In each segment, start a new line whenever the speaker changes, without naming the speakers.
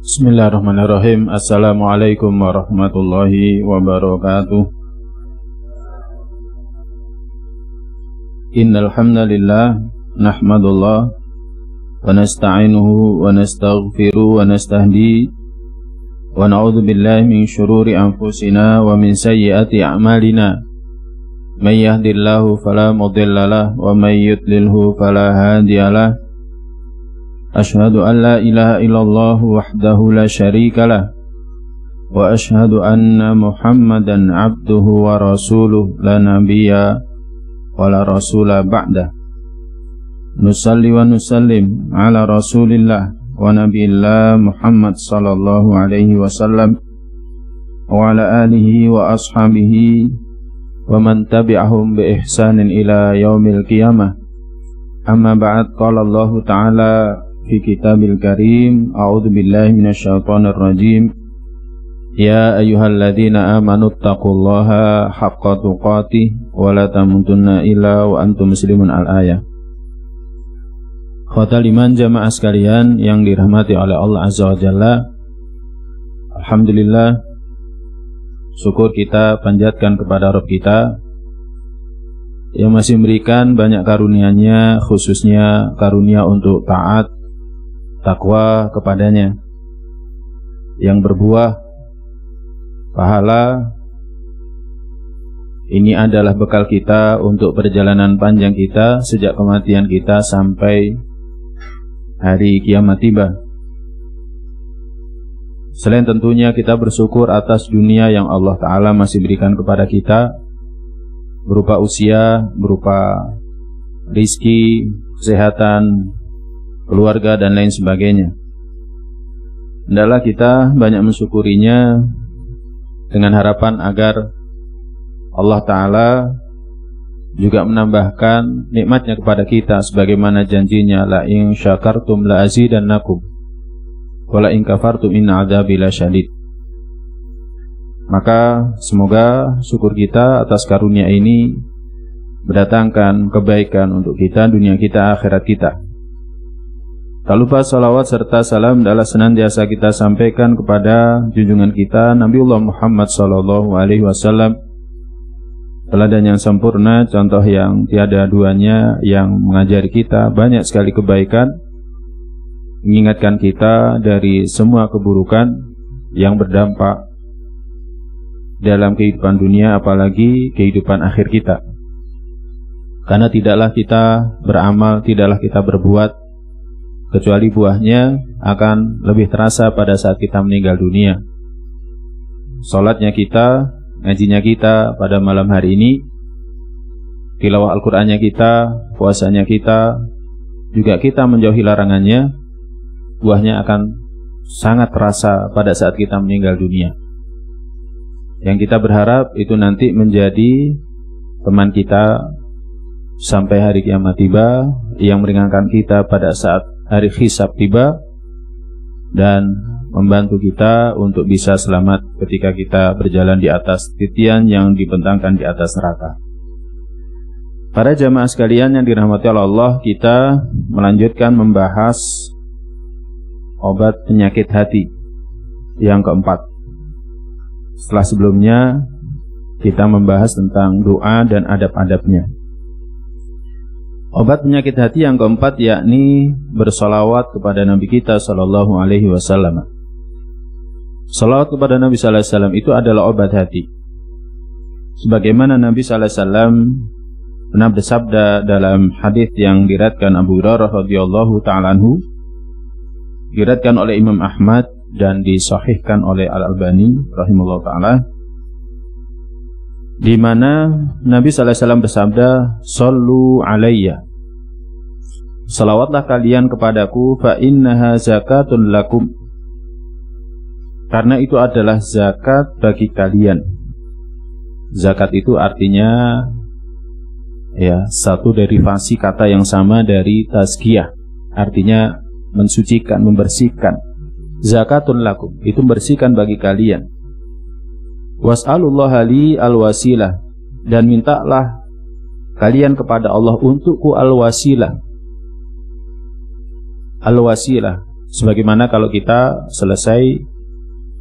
Bismillahirrahmanirrahim. Assalamualaikum warahmatullahi wabarakatuh. Innal hamdalillah nahmadullah wa nasta'inuhu wa nastaghfiruh wa nastahdi wa na'udzu billahi min syururi anfusina wa min sayyiati a'malina. May yahdihillahu fala mudhillalah wa may yudlilhu fala hadiyalah. Ashhadu an la ilaha illallah wahdahu la syarikalah wa ashhadu anna Muhammadan abduhu wa rasuluh la nabiyya wa la rasula ba'dah. Nusalli wa nusallim ala rasulillah wa nabiyillah Muhammad sallallahu alaihi wasallam wa ala alihi wa ashabihi wa man tabi'ahum bi ihsanin ila yaumil qiyamah. Amma ba'd, qala Allah ta'ala fi kitabil karim, a'udzu billahi minasyaitonir rajim. Ya ayyuhalladzina amanu taqullaha haqqa tuqatih wa la tamutunna illa wa antum muslimun. Al-ayah. Khotal iman jamaah sekalian yang dirahmati oleh Allah Azza wa Jalla, alhamdulillah, syukur kita panjatkan kepada Rabb kita yang masih memberikan banyak karunia-Nya, khususnya karunia untuk taat takwa kepadanya yang berbuah pahala. Ini adalah bekal kita untuk perjalanan panjang kita sejak kematian kita sampai hari kiamat tiba. Selain tentunya kita bersyukur atas dunia yang Allah Ta'ala masih berikan kepada kita, berupa usia, berupa rizki, kesehatan, keluarga, dan lain sebagainya. Hendaklah kita banyak mensyukurinya dengan harapan agar Allah Ta'ala juga menambahkan nikmatnya kepada kita sebagaimana janjinya, la in syakartum la azidannakum wa la in kafartum inna adzabi lasyadid. Maka semoga syukur kita atas karunia ini mendatangkan kebaikan untuk kita, dunia kita, akhirat kita. Tak lupa salawat serta salam adalah senantiasa kita sampaikan kepada junjungan kita Nabiullah Muhammad sallallahu alaihi wasallam, teladan yang sempurna, contoh yang tiada duanya, yang mengajari kita banyak sekali kebaikan, mengingatkan kita dari semua keburukan yang berdampak dalam kehidupan dunia, apalagi kehidupan akhir kita. Karena tidaklah kita beramal, tidaklah kita berbuat kecuali buahnya akan lebih terasa pada saat kita meninggal dunia. Salatnya kita, ngajinya kita pada malam hari ini, tilawah Al-Qur'annya kita, puasanya kita, juga kita menjauhi larangannya, buahnya akan sangat terasa pada saat kita meninggal dunia. Yang kita berharap itu nanti menjadi teman kita sampai hari kiamat tiba, yang meringankan kita pada saat hari hisab tiba, dan membantu kita untuk bisa selamat ketika kita berjalan di atas titian yang dibentangkan di atas neraka. Para jamaah sekalian yang dirahmati Allah, kita melanjutkan membahas obat penyakit hati yang keempat. Setelah sebelumnya kita membahas tentang doa dan adab-adabnya. Obat penyakit hati yang keempat yakni bersolawat kepada Nabi kita sallallahu alaihi wasallam. Salawat kepada Nabi sallallahu alaihi wasallam itu adalah obat hati. Sebagaimana Nabi sallallahu alaihi wasallam pernah bersabda dalam hadis yang diriwayatkan Abu Hurairah radhiyallahu taala anhu, diriwayatkan oleh Imam Ahmad dan disahihkan oleh Al-Albani rahimahullah taala, di mana Nabi sallallahu alaihi wasallam bersabda, "Shallu alayya." Salawatlah kalian kepadaku, fa innaha zakatun lakum. Karena itu adalah zakat bagi kalian. Zakat itu artinya satu derivasi kata yang sama dari tazkiyah, artinya mensucikan, membersihkan. Zakatun lakum itu membersihkan bagi kalian. Was'alullaha li al-wasilah, dan mintalah kalian kepada Allah untukku al-wasilah. Al-wasilah Sebagaimana kalau kita selesai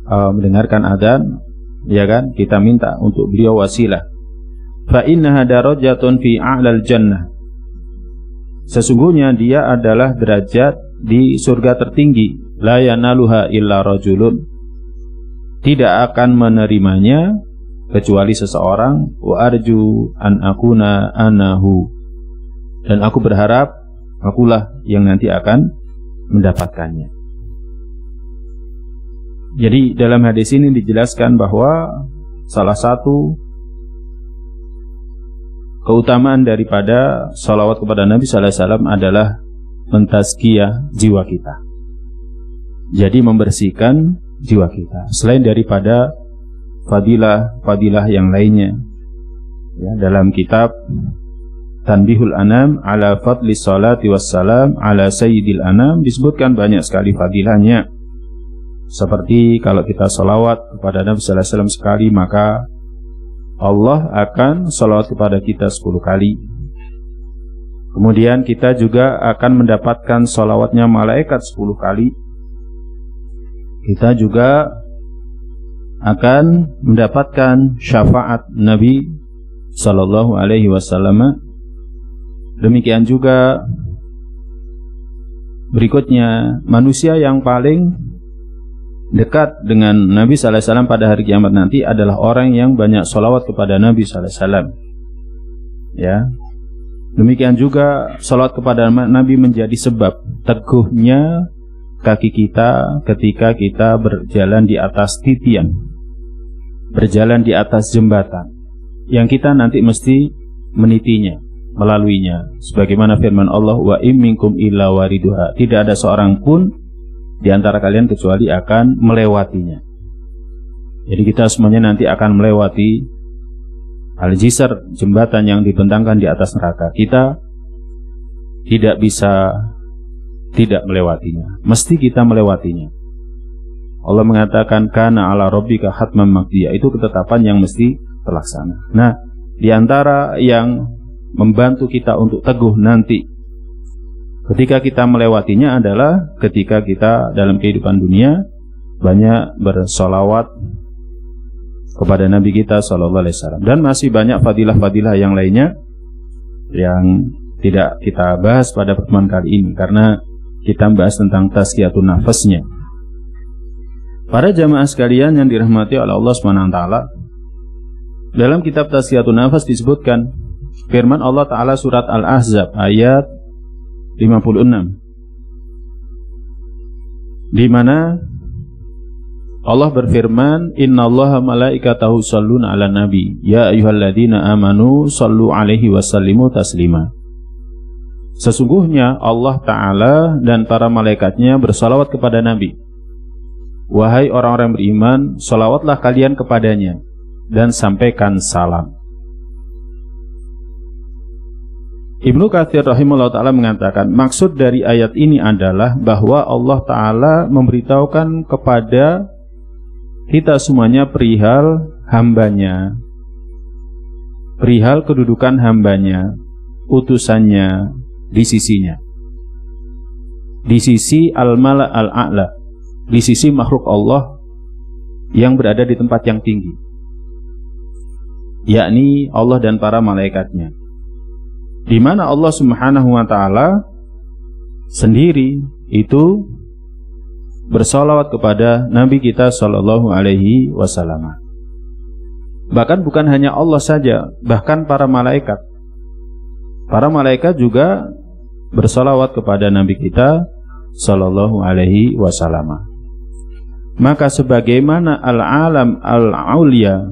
mendengarkan adzan, ya kan, kita minta untuk beliau wasilah. Fa innaha darajatun fi a'lal jannah. Sesungguhnya dia adalah derajat di surga tertinggi. La yanaluha illa rajulun. Tidak akan menerimanya kecuali seseorang. Wa arju an akuna anahu. Dan aku berharap akulah yang nanti akan mendapatkannya. Jadi dalam hadis ini dijelaskan bahwa salah satu keutamaan daripada salawat kepada Nabi sallallahu alaihi wasallam adalah mentazkiyah jiwa kita. Jadi membersihkan jiwa kita. Selain daripada fadilah yang lainnya. Ya, dalam kitab Tanbihul Anam ala fadli salati wassalam ala sayyidil anam disebutkan banyak sekali fadilahnya. Seperti kalau kita salawat kepada Nabi sallallahu alaihi wasallam sekali, maka Allah akan salawat kepada kita 10 kali. Kemudian kita juga akan mendapatkan salawatnya malaikat 10 kali. Kita juga akan mendapatkan syafaat Nabi sallallahu alaihi wasallam. Demikian juga berikutnya, manusia yang paling dekat dengan Nabi sallallahu alaihi wasallam pada hari kiamat nanti adalah orang yang banyak sholawat kepada Nabi sallallahu alaihi wasallam. Ya. Demikian juga sholawat kepada Nabi menjadi sebab teguhnya kaki kita ketika kita berjalan di atas titian, berjalan di atas jembatan yang kita nanti mesti menitinya, melaluinya. Sebagaimana firman Allah, wa im minkum illa wariduha. Tidak ada seorang pun di antara kalian kecuali akan melewatinya. Jadi kita semuanya nanti akan melewati al-jisr, jembatan yang dibentangkan di atas neraka. Kita tidak bisa tidak melewatinya. Mesti kita melewatinya. Allah mengatakan kana ala rabbika hatman maqdiya. Itu ketetapan yang mesti terlaksana. Nah, di antara yang membantu kita untuk teguh nanti ketika kita melewatinya adalah ketika kita dalam kehidupan dunia banyak bersolawat kepada Nabi kita sallallahu alaihi wasallam. Dan masih banyak fadilah-fadilah yang lainnya yang tidak kita bahas pada pertemuan kali ini karena kita bahas tentang tazkiyatun nafasnya. Para jamaah sekalian yang dirahmati oleh Allah Subhanahu wa taala, dalam kitab Tazkiyatun Nafas disebutkan firman Allah Ta'ala surat Al-Ahzab ayat 56, di mana Allah berfirman, innallaha malaikatahu shalluna 'alan nabi ya ayyuhalladzina amanu shallu 'alaihi wasallimu taslima. Sesungguhnya Allah Ta'ala dan para malaikatnya bersalawat kepada Nabi. Wahai orang-orang beriman, salawatlah kalian kepadanya dan sampaikan salam. Ibnu Katsir rahimahullah ta'ala mengatakan, maksud dari ayat ini adalah bahwa Allah Ta'ala memberitahukan kepada kita semuanya perihal hambanya, perihal kedudukan hambanya, utusannya di sisinya, di sisi al-mala al-a'la, di sisi makhluk Allah yang berada di tempat yang tinggi, yakni Allah dan para malaikatnya, di mana Allah Subhanahu wa ta'ala sendiri itu bersalawat kepada Nabi kita sallallahu alaihi wasallam. Bahkan bukan hanya Allah saja, bahkan para malaikat. Para malaikat juga bersalawat kepada Nabi kita sallallahu alaihi wasallam. Maka sebagaimana al-alam al-ulya,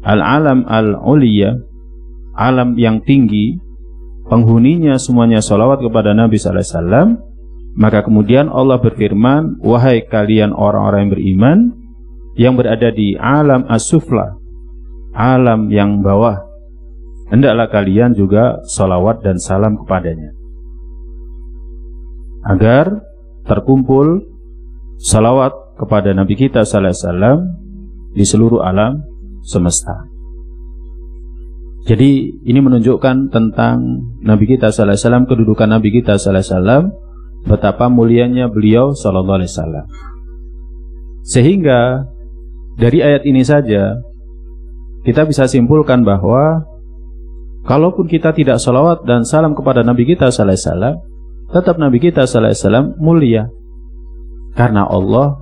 al-alam al-ulya, alam yang tinggi, penghuninya semuanya salawat kepada Nabi sallallahu alaihi wasallam, maka kemudian Allah berfirman, wahai kalian orang-orang yang beriman yang berada di alam as-sufla, alam yang bawah, hendaklah kalian juga salawat dan salam kepadanya, agar terkumpul salawat kepada Nabi kita sallallahu alaihi wasallam di seluruh alam semesta. Jadi ini menunjukkan tentang Nabi kita sallallahu alaihi wasallam, kedudukan Nabi kita sallallahu alaihi wasallam, betapa mulianya beliau sallallahu alaihi wasallam. Sehingga dari ayat ini saja kita bisa simpulkan bahwa kalaupun kita tidak salawat dan salam kepada Nabi kita sallallahu alaihi wasallam, tetap Nabi kita sallallahu alaihi wasallam mulia, karena Allah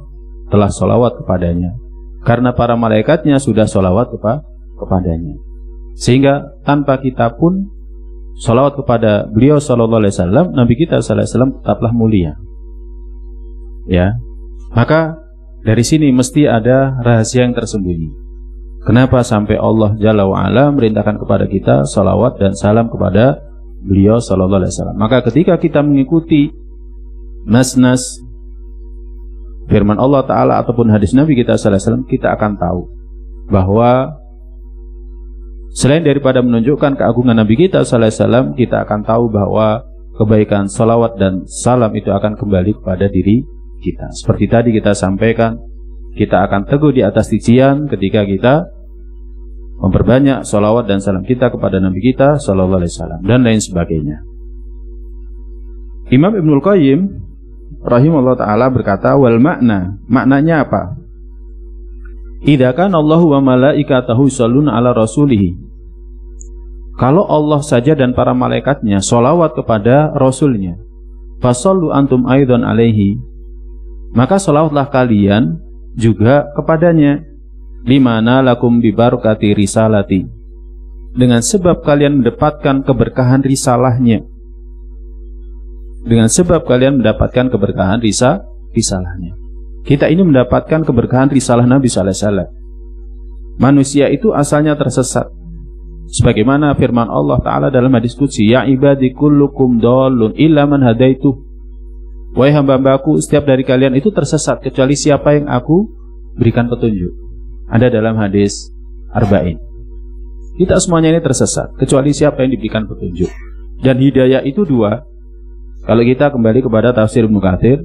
telah salawat kepadanya, karena para malaikatnya sudah salawat kepadanya. Sehingga tanpa kita pun salawat kepada beliau sallallahu alaihi wasallam, Nabi kita sallallahu alaihi wasallam tetaplah mulia. Ya, maka dari sini mesti ada rahasia yang tersembunyi. Kenapa sampai Allah Jalla wa'ala merintahkan kepada kita salawat dan salam kepada beliau sallallahu alaihi wasallam. Maka ketika kita mengikuti nas-nas firman Allah Ta'ala ataupun hadis Nabi kita sallallahu alaihi wasallam, kita akan tahu bahwa selain daripada menunjukkan keagungan Nabi kita sallallahu alaihi wasallam, kita akan tahu bahwa kebaikan salawat dan salam itu akan kembali kepada diri kita. Seperti tadi kita sampaikan, kita akan teguh di atas titian ketika kita memperbanyak salawat dan salam kita kepada Nabi kita sallallahu alaihi wasallam dan lain sebagainya. Imam Ibnul Qayyim rahimahullah ta'ala berkata, wal makna, maknanya apa? Idza kana Allahu wa malaikatahu yusholluna ala rasulih. Kalau Allah saja dan para malaikatnya sholawat kepada rasulnya, fasallu antum aidan alaihi, maka sholawatlah kalian juga kepadanya, limana lakum bibarakati risalati, dengan sebab kalian mendapatkan keberkahan risalahnya, dengan sebab kalian mendapatkan keberkahan risalahnya. Kita ini mendapatkan keberkahan risalah Nabi sallallahu alaihi wasallam. Manusia itu asalnya tersesat, sebagaimana firman Allah Ta'ala dalam hadis qudsi, ya ibadi kullukum dhalun illa man hadaitu, wahai hamba-hambaku, setiap dari kalian itu tersesat kecuali siapa yang aku berikan petunjuk. Ada dalam hadis Arba'in. Kita semuanya ini tersesat kecuali siapa yang diberikan petunjuk. Dan hidayah itu dua. Kalau kita kembali kepada tafsir Ibnu Katsir,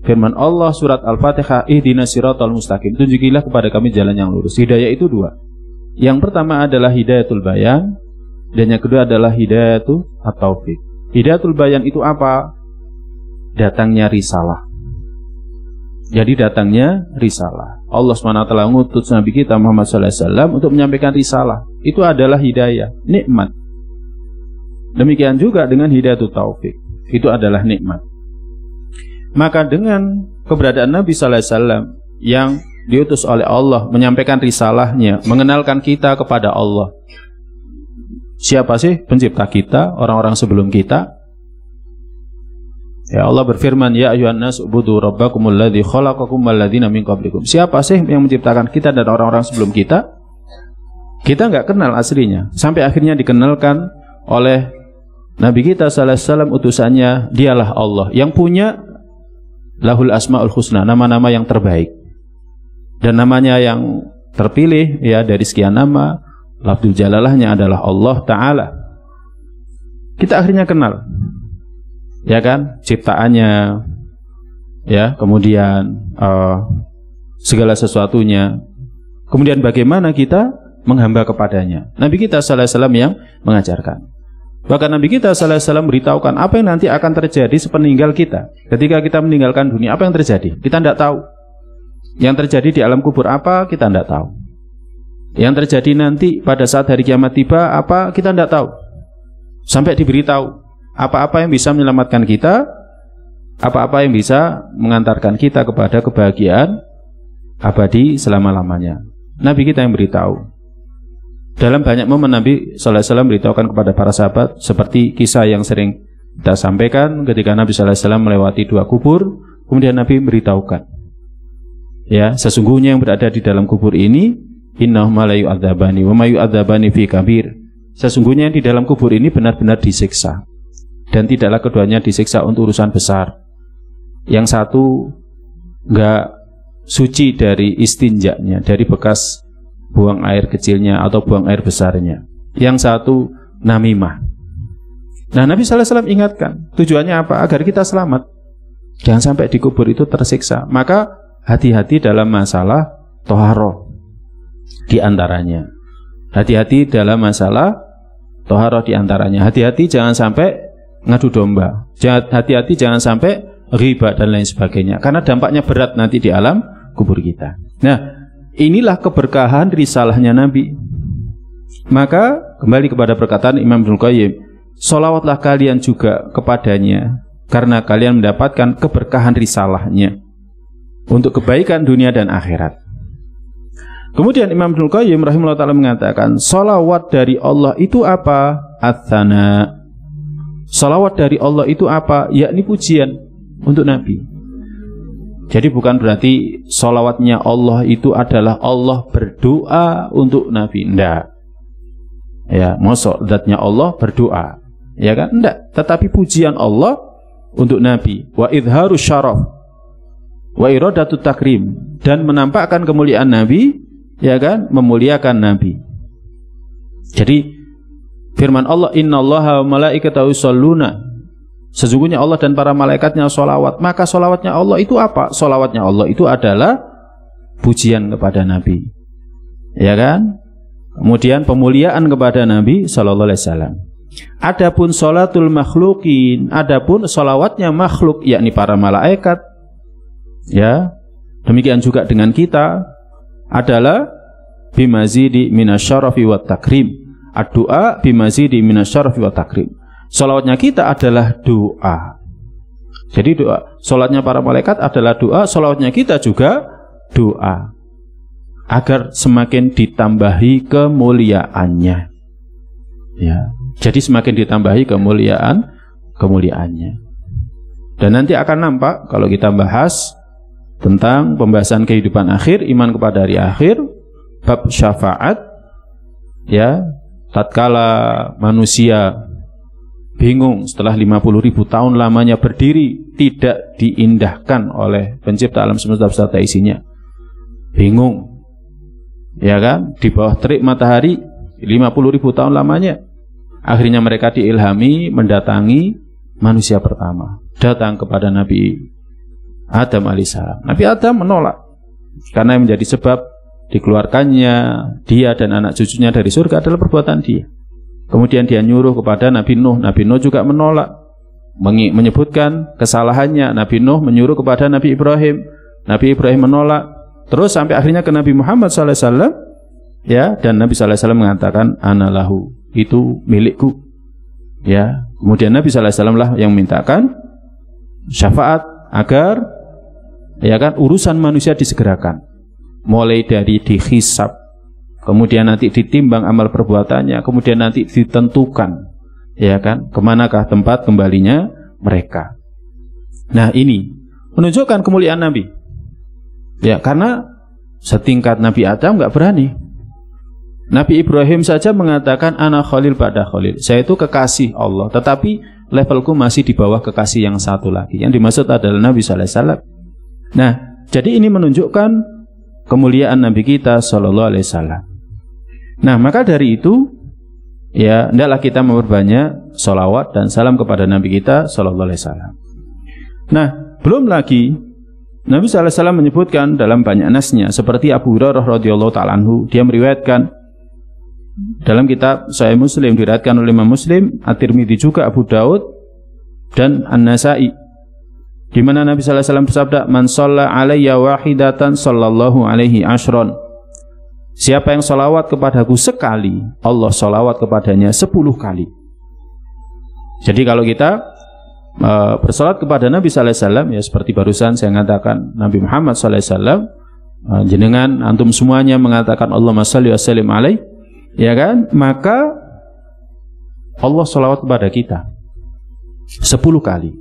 firman Allah surat Al-Fatihah, ihdinas siratal mustaqim, tunjukilah kepada kami jalan yang lurus. Hidayah itu dua. Yang pertama adalah hidayatul bayan, dan yang kedua adalah hidayatul at-taufiq. Hidayatul bayan itu apa? Datangnya risalah. Jadi datangnya risalah. Allah SWT mengutus Nabi kita Muhammad SAW untuk menyampaikan risalah. Itu adalah hidayah, nikmat. Demikian juga dengan hidayatul taufik. Itu adalah nikmat. Maka dengan keberadaan Nabi SAW yang diutus oleh Allah menyampaikan risalahnya, mengenalkan kita kepada Allah. Siapa sih pencipta kita, orang-orang sebelum kita? Ya, Allah berfirman, ya ayyuhan nas ubudu rabbakumul ladzi khalaqakum wal ladzina min qablikum. Siapa sih yang menciptakan kita dan orang-orang sebelum kita? Kita nggak kenal aslinya, sampai akhirnya dikenalkan oleh Nabi kita sallallahu alaihi wasallam, utusannya, dialah Allah yang punya lahul asmaul husna, nama-nama yang terbaik. Dan namanya yang terpilih ya dari sekian nama, lafzul jalalahnya adalah Allah Ta'ala. Kita akhirnya kenal, ya kan, ciptaannya, ya, kemudian segala sesuatunya, kemudian bagaimana kita menghamba kepadanya. Nabi kita sallallahu alaihi wasallam yang mengajarkan. Bahkan Nabi kita sallallahu alaihi wasallam beritahukan apa yang nanti akan terjadi sepeninggal kita. Ketika kita meninggalkan dunia, apa yang terjadi? Kita tidak tahu. Yang terjadi di alam kubur apa? Kita tidak tahu. Yang terjadi nanti pada saat hari kiamat tiba apa? Kita tidak tahu. Sampai diberitahu apa-apa yang bisa menyelamatkan kita, apa-apa yang bisa mengantarkan kita kepada kebahagiaan abadi selama-lamanya. Nabi kita yang beritahu. Dalam banyak momen Nabi sallallahu alaihi wasallam beritahukan kepada para sahabat, seperti kisah yang sering kita sampaikan ketika Nabi sallallahu alaihi wasallam melewati dua kubur, kemudian Nabi beritahukan, ya, sesungguhnya yang berada di dalam kubur ini, innahum la yu'adzabani wa ma yu'adzabani fi kabir. Sesungguhnya yang di dalam kubur ini benar-benar disiksa, dan tidaklah keduanya disiksa untuk urusan besar. Yang satu enggak suci dari istinjaknya, dari bekas buang air kecilnya atau buang air besarnya. Yang satu namimah. Nah, Nabi sallallahu alaihi wasallam ingatkan, tujuannya apa? Agar kita selamat, jangan sampai di kubur itu tersiksa. Maka hati-hati dalam masalah toharoh di antaranya. Hati-hati dalam masalah toharoh di antaranya. Hati-hati jangan sampai ngadu domba. Hati-hati jangan sampai ghibah dan lain sebagainya. Karena dampaknya berat nanti di alam kubur kita. Nah, inilah keberkahan risalahnya Nabi. Maka kembali kepada perkataan Imam Ibnul Qayyim, sholawatlah kalian juga kepadanya, karena kalian mendapatkan keberkahan risalahnya untuk kebaikan dunia dan akhirat. Kemudian Imam Ibnul Qayyim rahimahullah ta'ala mengatakan, sholawat dari Allah itu apa? Ats-tsana. Sholawat dari Allah itu apa? Yakni pujian untuk Nabi. Jadi bukan berarti sholawatnya Allah itu adalah Allah berdoa untuk Nabi. Enggak. Ya, mosok zatnya Allah berdoa. Ya kan? Enggak. Tetapi pujian Allah untuk Nabi. Wa idharu syaraf. Wa iradatu takrim. Dan menampakkan kemuliaan Nabi, ya kan? Memuliakan Nabi. Jadi firman Allah, innallaha wa malaikatahu yusholluna. Sesungguhnya Allah dan para malaikatnya sholawat. Maka sholawatnya Allah itu apa? Sholawatnya Allah itu adalah pujian kepada Nabi. Ya kan? Kemudian pemuliaan kepada Nabi sallallahu alaihi wasallam. Adapun sholatul makhlukin, adapun sholawatnya makhluk, yakni para malaikat, ya, demikian juga dengan kita, adalah bimazidi minasyarafi wat takrim. Ad-du'a bimazidi minasyarafi wat takrim. Sholawatnya kita adalah doa. Jadi doa. Sholatnya para malaikat adalah doa, sholawatnya kita juga doa. Agar semakin ditambahi kemuliaannya. Ya. Jadi semakin ditambahi kemuliaannya. Dan nanti akan nampak kalau kita bahas tentang pembahasan kehidupan akhir, iman kepada hari akhir, bab syafaat, ya, tatkala manusia bingung setelah 50.000 tahun lamanya berdiri, tidak diindahkan oleh pencipta alam semesta beserta isinya. Bingung. Ya kan? Di bawah terik matahari 50.000 tahun lamanya. Akhirnya mereka diilhami mendatangi manusia pertama. Datang kepada Nabi Adam alaihissalam. Nabi Adam menolak. Karena yang menjadi sebab dikeluarkannya dia dan anak cucunya dari surga adalah perbuatan dia. Kemudian dia nyuruh kepada Nabi Nuh. Nabi Nuh juga menolak, menyebutkan kesalahannya. Nabi Nuh menyuruh kepada Nabi Ibrahim. Nabi Ibrahim menolak. Terus sampai akhirnya ke Nabi Muhammad SAW, ya, dan Nabi SAW mengatakan, ana lahu, itu milikku. Ya, kemudian Nabi SAW lah yang memintakan syafaat agar, ya kan, urusan manusia disegerakan. Mulai dari dihisab, kemudian nanti ditimbang amal perbuatannya, kemudian nanti ditentukan, ya kan, kemanakah tempat kembalinya mereka. Nah, ini menunjukkan kemuliaan Nabi. Ya, karena setingkat Nabi Adam nggak berani. Nabi Ibrahim saja mengatakan ana khalil pada khalil. Saya itu kekasih Allah, tetapi levelku masih di bawah kekasih yang satu lagi. Yang dimaksud adalah Nabi sallallahu alaihi wasallam. Nah, jadi ini menunjukkan kemuliaan Nabi kita sallallahu alaihi wasallam. Nah, maka dari itu, ya, hendaklah kita memperbanyak sholawat dan salam kepada Nabi kita sallallahu alaihi wasallam. Nah, belum lagi Nabi SAW menyebutkan dalam banyak nasnya, seperti Abu Hurairah radhiyallahu ta'ala anhu, dia meriwayatkan dalam kitab Sahih Muslim, diriwayatkan oleh Imam Muslim, At-Tirmidzi juga, Abu Daud dan An-Nasa'i, di mana Nabi SAW bersabda, man shalla alayya wahidatan sallallahu alaihi ashron. Siapa yang sholawat kepadaku sekali, Allah sholawat kepadanya 10 kali. Jadi kalau kita bersolat kepada Nabi sallallahu alaihi wasallam, ya seperti barusan saya mengatakan Nabi Muhammad sallallahu alaihi wasallam, jenengan antum semuanya mengatakan Allahumma shalli wa sallim alaihi, ya kan, maka Allah sholawat kepada kita 10 kali.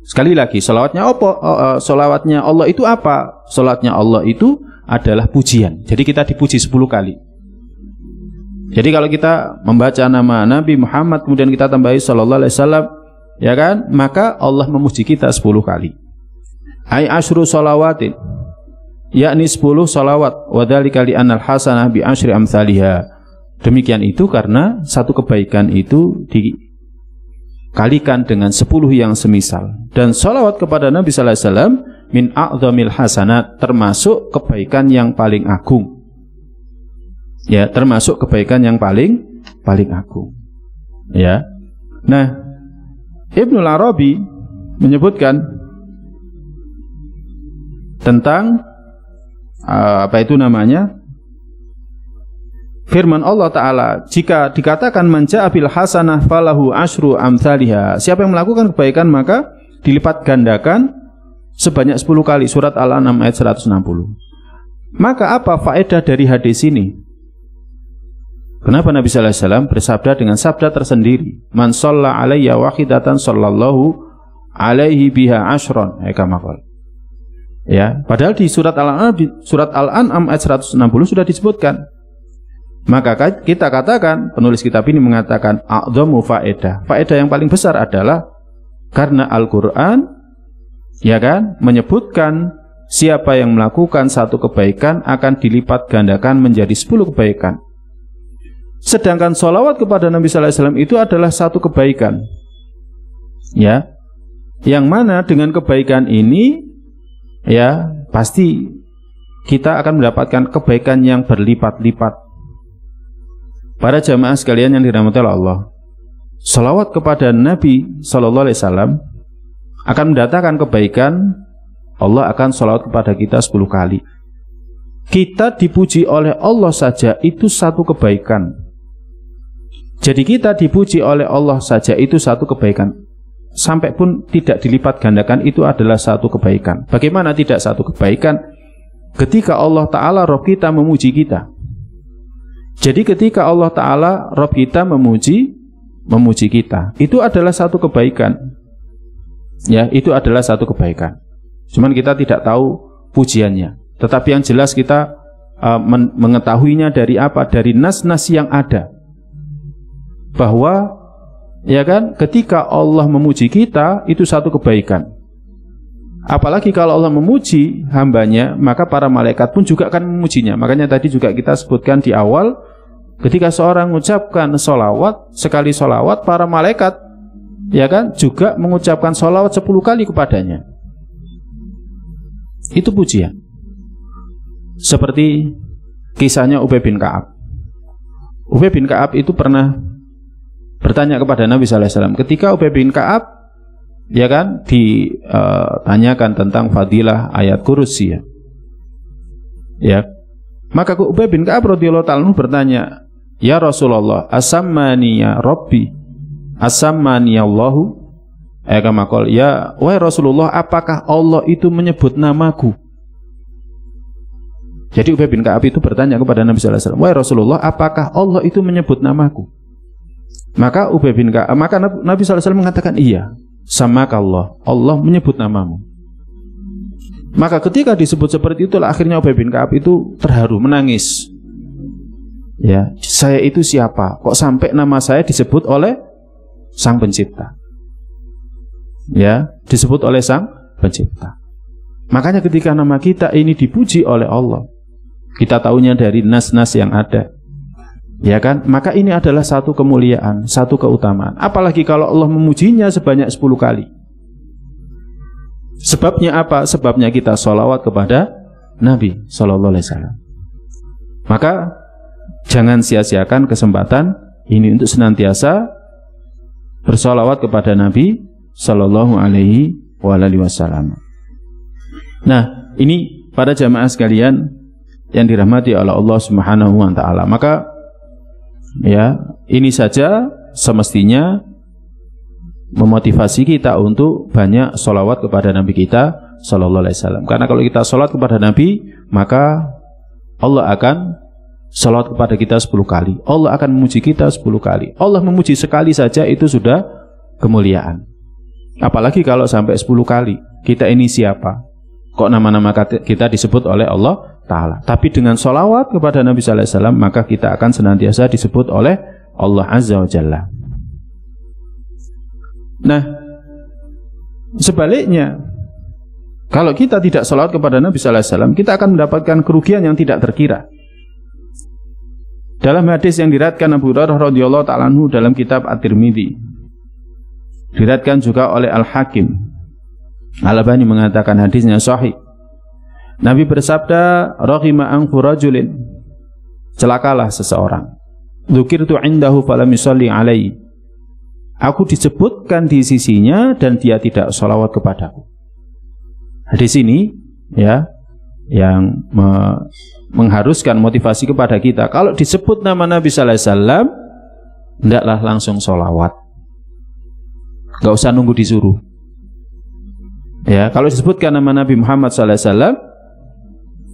Sekali lagi, sholawatnya apa? Sholawatnya Allah itu apa? Sholawatnya Allah itu adalah pujian. Jadi kita dipuji 10 kali. Jadi kalau kita membaca nama Nabi Muhammad kemudian kita tambahi sallallahu alaihi wasallam, ya kan, maka Allah memuji kita 10 kali. Ai asyru shalawatin, yakni 10 salawat, wa dzalika li anal hasanah bi asyri amsalihha. Demikian itu karena satu kebaikan itu dikalikan dengan 10 yang semisal. Dan salawat kepada Nabi sallallahu alaihi wasallam min a'dzamil hasanat, termasuk kebaikan yang paling agung. Ya, termasuk kebaikan yang paling agung. Ya. Nah, Ibnul Arabi menyebutkan tentang firman Allah Ta'ala, jika dikatakan man ja'a bil hasanah falahu asyru amsalihha, siapa yang melakukan kebaikan maka dilipat gandakan sebanyak 10 kali. Surat Al-An'am ayat 160. Maka apa faedah dari hadis ini? Kenapa Nabi sallallahu alaihi wasallam bersabda dengan sabda tersendiri, man shalla alayya wahidatan sallallahu alaihi biha asyron, kama qala. Ya, padahal di surat Al-An'am ayat 160 sudah disebutkan. Maka kita katakan, penulis kitab ini mengatakan a'dhamu faedah. Faedah yang paling besar adalah karena Al-Qur'an, ya kan, menyebutkan siapa yang melakukan satu kebaikan akan dilipat gandakan menjadi 10 kebaikan. Sedangkan sholawat kepada Nabi sallallahu alaihi wasallam itu adalah satu kebaikan. Ya. Yang mana dengan kebaikan ini, ya, pasti kita akan mendapatkan kebaikan yang berlipat-lipat. Para jamaah sekalian yang dirahmati Allah, salawat kepada Nabi sallallahu alaihi wasallam akan mendatangkan kebaikan. Allah akan salawat kepada kita 10 kali. Kita dipuji oleh Allah saja itu satu kebaikan. Jadi kita dipuji oleh Allah saja itu satu kebaikan. Sampai pun tidak dilipat gandakan itu adalah satu kebaikan. Bagaimana tidak satu kebaikan? Ketika Allah Ta'ala Rabb kita memuji kita. Jadi ketika Allah Ta'ala Rabb kita memuji kita, itu adalah satu kebaikan. Ya, itu adalah satu kebaikan. Cuman kita tidak tahu pujiannya. Tetapi yang jelas kita mengetahuinya dari apa? Dari nas-nas yang ada. Bahwa, ya kan, ketika Allah memuji kita, itu satu kebaikan. Apalagi kalau Allah memuji hambanya, maka para malaikat pun juga akan memujinya. Makanya tadi juga kita sebutkan di awal, ketika seorang mengucapkan sholawat, sekali sholawat, para malaikat, ya kan, juga mengucapkan sholawat 10 kali kepadanya. Itu pujian. Seperti kisahnya Ubay bin Ka'ab. Ubay bin Ka'ab itu pernah bertanya kepada Nabi sallallahu alaihi wasallam. Ketika Ubay bin Ka'ab, ya kan, ditanyakan tentang fadilah ayat kursi, ya. Maka Ubay bin Ka'ab radhiyallahu ta'ala bertanya, ya Rasulullah, asammani ya Rabbi, asammani Allahu, kama qala, ya wahai Rasulullah, apakah Allah itu menyebut namaku? Jadi Ubay bin Ka'ab itu bertanya kepada Nabi sallallahu alaihi wasallam, wahai Rasulullah, apakah Allah itu menyebut namaku? Maka Ubay bin Ka'ab, maka Nabi sallallahu alaihi wasallam mengatakan, iya, sama Allah menyebut namamu. Maka ketika disebut seperti itulah akhirnya Ubay bin Ka'ab itu terharu, menangis. Ya, saya itu siapa? Kok sampai nama saya disebut oleh Sang Pencipta? Ya, disebut oleh Sang Pencipta. Makanya ketika nama kita ini dipuji oleh Allah, kita tahunya dari nas-nas yang ada. Ya kan? Maka ini adalah satu kemuliaan, satu keutamaan. Apalagi kalau Allah memujinya sebanyak 10 kali. Sebabnya apa? Sebabnya kita sholawat kepada Nabi sallallahu alaihi wasallam. Maka jangan sia-siakan kesempatan ini untuk senantiasa bersolawat kepada Nabi sallallahu alaihi wasallam. Nah, ini para jamaah sekalian yang dirahmati oleh Allah Subhanahu wa taala. Maka ya, ini saja semestinya memotivasi kita untuk banyak sholawat kepada Nabi kita sallallahu alaihi wasallam. Karena kalau kita sholat kepada Nabi, maka Allah akan sholawat kepada kita 10 kali. Allah akan memuji kita 10 kali. Allah memuji sekali saja itu sudah kemuliaan. Apalagi kalau sampai 10 kali. Kita ini siapa? Kok nama-nama kita disebut oleh Allah Ta'ala. Tapi dengan sholawat kepada Nabi sallallahu alaihi wasallam, maka kita akan senantiasa disebut oleh Allah Azza wa Jalla. Nah, sebaliknya, kalau kita tidak sholawat kepada Nabi sallallahu alaihi wasallam, kita akan mendapatkan kerugian yang tidak terkira. Dalam hadis yang diriwayatkan Abu Hurairah radhiyallahu ta'ala anhu dalam kitab At-Tirmidzi, diriwayatkan juga oleh Al-Hakim, Al-Albani mengatakan hadisnya sahih. Nabi bersabda, raghima anfu rajulin, celakalah seseorang, dzukirtu indahu falam yusalli alaihi, aku disebutkan di sisinya dan dia tidak sholawat kepadaku. Hadis ini, ya, yang mengharuskan motivasi kepada kita. Kalau disebut nama Nabi sallallahu alaihi wasallam, hendaklah langsung sholawat. Gak usah nunggu disuruh. Ya, kalau disebutkan nama Nabi Muhammad sallallahu alaihi wasallam,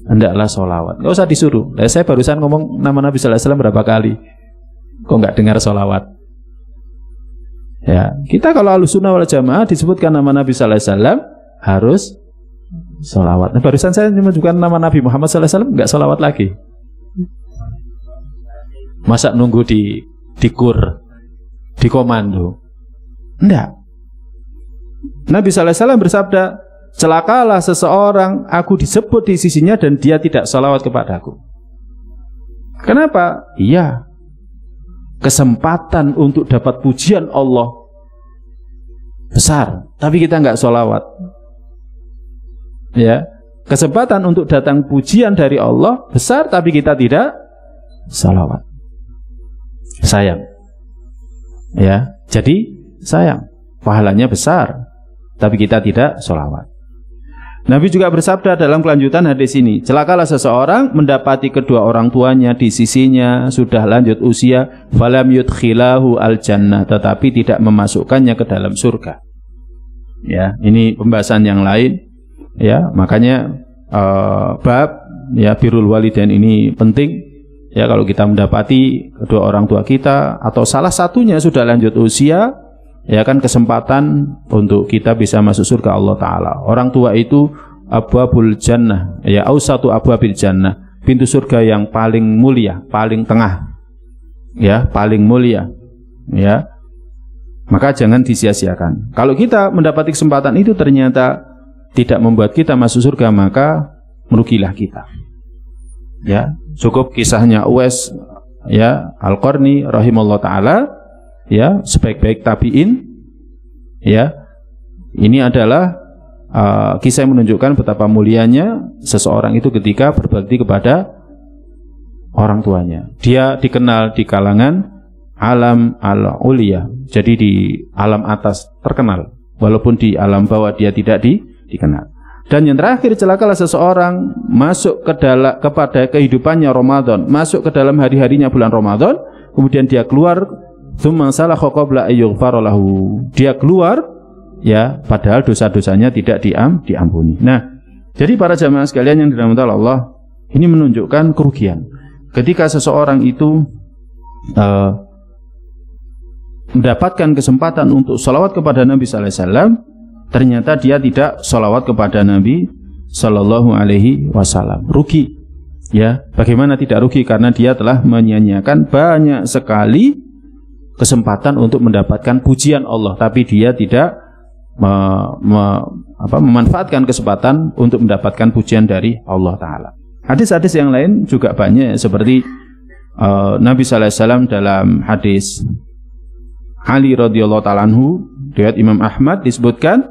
hendaklah sholawat. Gak usah disuruh. Saya barusan ngomong nama Nabi sallallahu alaihi wasallam berapa kali? Kok nggak dengar sholawat? Ya, kita kalau Ahlussunnah wal Jamaah disebutkan nama Nabi sallallahu alaihi wasallam harus sholawat. Nah, barusan saya menyebutkan nama Nabi Muhammad sallallahu alaihi wasallam, nggak sholawat lagi. Masa nunggu di kur, di komando? Enggak. Nabi sallallahu alaihi wasallam bersabda, celakalah seseorang aku disebut di sisinya dan dia tidak sholawat kepadaku. Kenapa? Iya, kesempatan untuk dapat pujian Allah besar, tapi kita nggak sholawat. Ya, kesempatan untuk datang pujian dari Allah besar, tapi kita tidak sholawat. Sayang. Ya, jadi sayang. Pahalanya besar, tapi kita tidak sholawat. Nabi juga bersabda dalam kelanjutan hadis ini, celakalah seseorang mendapati kedua orang tuanya di sisinya sudah lanjut usia, falam yudkhilahu al-jannah, tetapi tidak memasukkannya ke dalam surga. Ya, ini pembahasan yang lain. Ya, makanya bab ya birrul walidain ini penting. Ya, kalau kita mendapati kedua orang tua kita atau salah satunya sudah lanjut usia, ya kan kesempatan untuk kita bisa masuk surga Allah Ta'ala. Orang tua itu abwabul jannah, ya ausatu abwabil jannah, pintu surga yang paling mulia, paling tengah, ya paling mulia, ya. Maka jangan disia-siakan. Kalau kita mendapati kesempatan itu ternyata tidak membuat kita masuk surga, maka merugilah kita. Ya, cukup kisahnya Uwais ya Al-Qarni rahimallahu taala, ya sebaik-baik tabi'in. Ya, ini adalah kisah yang menunjukkan betapa mulianya seseorang itu ketika berbakti kepada orang tuanya. Dia dikenal di kalangan alam al-ulia, jadi di alam atas terkenal, walaupun di alam bawah dia tidak dikenal. Dan yang terakhir, celakalah seseorang masuk kepada kehidupannya Ramadan, masuk ke dalam hari-harinya bulan Ramadan, kemudian dia keluar, dia keluar, ya padahal dosa-dosanya tidak diampuni. Nah, jadi para jamaah sekalian yang dirahmati Allah, ini menunjukkan kerugian. Ketika seseorang itu mendapatkan kesempatan untuk sholawat kepada Nabi Sallallahu Alaihi Wasallam, ternyata dia tidak sholawat kepada Nabi Sallallahu Alaihi Wasallam. Rugi, ya. Bagaimana tidak rugi? Karena dia telah menyia-nyiakan banyak sekali kesempatan untuk mendapatkan pujian Allah, tapi dia tidak memanfaatkan kesempatan untuk mendapatkan pujian dari Allah Ta'ala. Hadis-hadis yang lain juga banyak, seperti Nabi Sallallahu Alaihi Wasallam dalam hadis Ali radhiyallahu ta'ala anhu, riwayat Imam Ahmad, disebutkan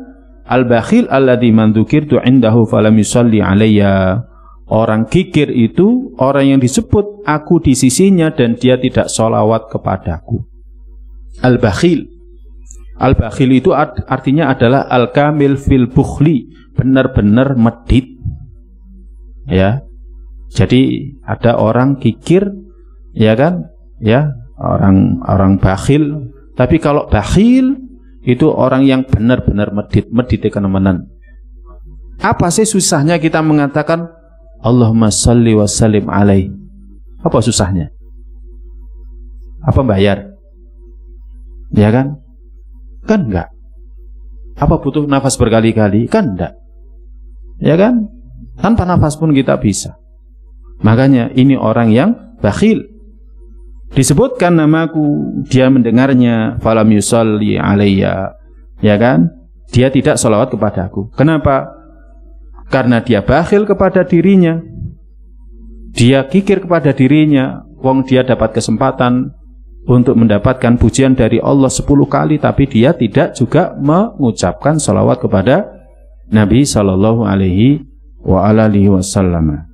al-bakhil alladzi man dzukirtu indahu falam yusalli alayya. Orang kikir itu orang yang disebut aku di sisinya dan dia tidak sholawat kepadaku. Al-bakhil. Al-bakhil itu artinya adalah al-kamil fil bukhli, benar-benar medit. Ya. Jadi ada orang kikir, ya kan? Ya, orang bakhil. Tapi kalau bakhil itu orang yang benar-benar medit kenemenan. Apa sih susahnya kita mengatakan Allahumma shalli wa sallim alaih? Apa susahnya? Apa bayar? Ya kan? Kan enggak. Apa butuh nafas berkali-kali? Kan enggak. Ya kan? Tanpa nafas pun kita bisa. Makanya ini orang yang bakhil. Disebutkan namaku, dia mendengarnya, falam yusalli alayya, ya kan? Dia tidak sholawat kepadaku. Kenapa? Karena dia bakhil kepada dirinya, dia kikir kepada dirinya. Wong dia dapat kesempatan untuk mendapatkan pujian dari Allah 10 kali, tapi dia tidak juga mengucapkan sholawat kepada Nabi Sallallahu Alaihi Wasallam.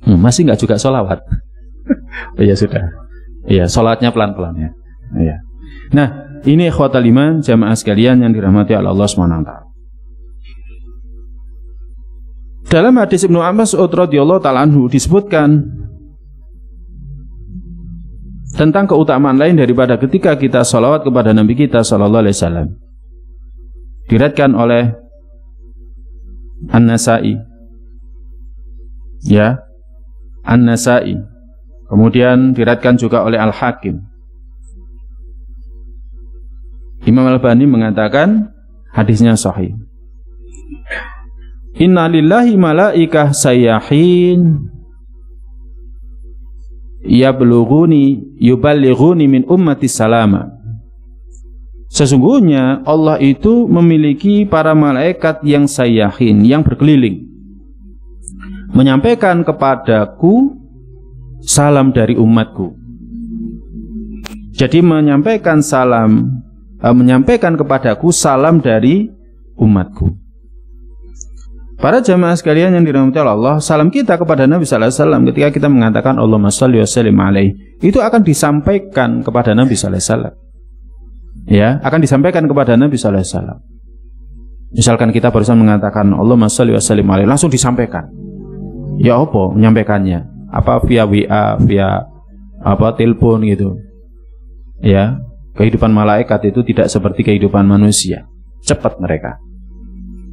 Masih nggak juga sholawat? Oh ya sudah. Iya, sholatnya pelan-pelan ya. Iya. Nah, ini ikhwatal iman, jamaah sekalian yang dirahmati oleh Allah SWT. Dalam hadis Ibnu Mas'ud radhiyallahu ta'ala anhu disebutkan tentang keutamaan lain daripada ketika kita sholawat kepada Nabi kita sallallahu alaihi wasallam. Diriwayatkan oleh An-Nasa'i, ya, An-Nasa'i. Kemudian diriwayatkan juga oleh Al-Hakim. Imam Al-Albani mengatakan hadisnya sahih. Inna lillahi malaikah sayyahin yuballighuni min ummati salama. Sesungguhnya Allah itu memiliki para malaikat yang sayyahin, yang berkeliling, menyampaikan kepadaku salam dari umatku. Jadi menyampaikan kepadaku salam dari umatku. Para jamaah sekalian yang dirahmati Allah, salam kita kepada Nabi sallallahu alaihi wasallam ketika kita mengatakan Allahumma shalli wa sallim alaihi, itu akan disampaikan kepada Nabi sallallahu alaihi wasallam. Ya, akan disampaikan kepada Nabi sallallahu alaihi wasallam. Misalkan kita barusan mengatakan Allahumma shalli wa sallim alaihi, langsung disampaikan. Ya apa menyampaikannya? Apa via WA, via apa telepon gitu. Ya, kehidupan malaikat itu tidak seperti kehidupan manusia. Cepat mereka.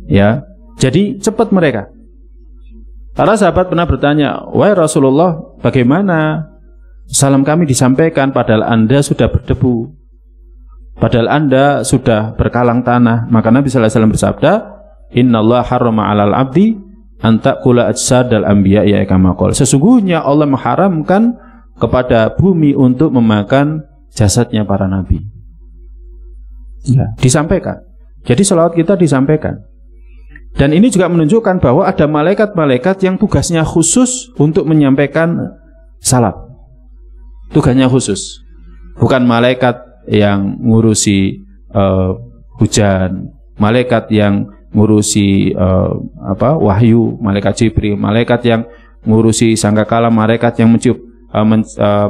Ya. Jadi cepat mereka. Para sahabat pernah bertanya, wahai Rasulullah, bagaimana salam kami disampaikan padahal Anda sudah berdebu, padahal Anda sudah berkalang tanah? Maka Nabi sallallahu alaihi wasallam bersabda, Innallaha harrama 'alal 'abdi an ta'kula ajsadal anbiya'i kama qala. Sesungguhnya Allah mengharamkan kepada bumi untuk memakan jasadnya para nabi. Ya, disampaikan. Jadi selawat kita disampaikan. Dan ini juga menunjukkan bahwa ada malaikat-malaikat yang tugasnya khusus untuk menyampaikan salam. Tugasnya khusus. Bukan malaikat yang ngurusi hujan, malaikat yang ngurusi wahyu, malaikat Jibril, malaikat yang ngurusi sangkakala, malaikat yang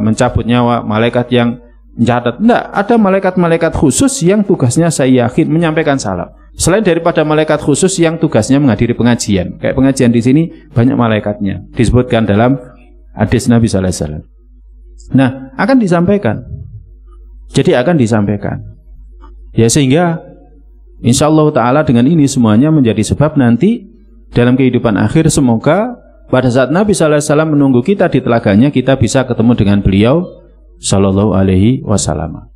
mencabut nyawa, malaikat yang mencatat. Tidak, ada malaikat-malaikat khusus yang tugasnya saya yakin menyampaikan salam. Selain daripada malaikat khusus yang tugasnya menghadiri pengajian, kayak pengajian di sini banyak malaikatnya, disebutkan dalam hadis Nabi sallallahu alaihi wasallam. Nah, akan disampaikan. Jadi akan disampaikan. Ya, sehingga insyaallah taala dengan ini semuanya menjadi sebab nanti dalam kehidupan akhir semoga pada saat Nabi sallallahu alaihi wasallam menunggu kita di telaganya, kita bisa ketemu dengan beliau sallallahu alaihi wasallam.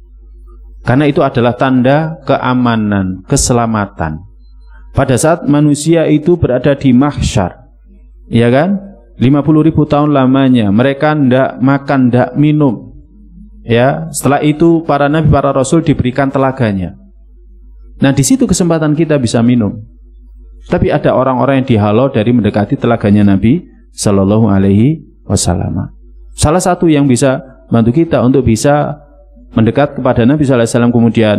Karena itu adalah tanda keamanan, keselamatan. Pada saat manusia itu berada di mahsyar, ya kan? 50.000 tahun lamanya mereka ndak makan, ndak minum. Ya, setelah itu para nabi, para rasul diberikan telaganya. Nah, di situ kesempatan kita bisa minum. Tapi ada orang-orang yang dihalau dari mendekati telaganya Nabi sallallahu alaihi wasallam. Salah satu yang bisa bantu kita untuk bisa mendekat kepada Nabi sallallahu alaihi wasallam kemudian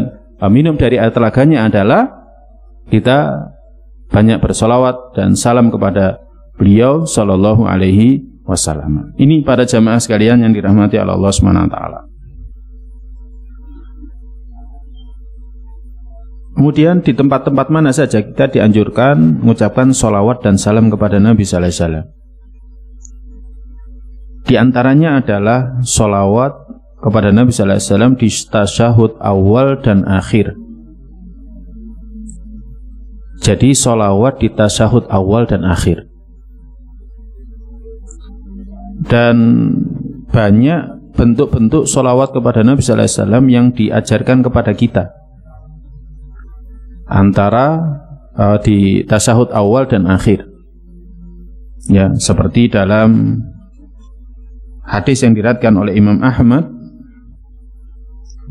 minum dari air telaganya adalah kita banyak bersolawat dan salam kepada beliau sallallahu alaihi wasallam. Ini para jamaah sekalian yang dirahmati Allah Subhanahu wa taala. Kemudian di tempat-tempat mana saja kita dianjurkan mengucapkan solawat dan salam kepada Nabi sallallahu alaihi wasallam. Di antaranya adalah solawat kepada Nabi sallallahu alaihi wasallam di tasyahud awal dan akhir. Jadi solawat di tasyahud awal dan akhir. Dan banyak bentuk-bentuk solawat kepada Nabi sallallahu alaihi wasallam yang diajarkan kepada kita. Antara di tasyahud awal dan akhir. Ya, seperti dalam hadis yang diriwayatkan oleh Imam Ahmad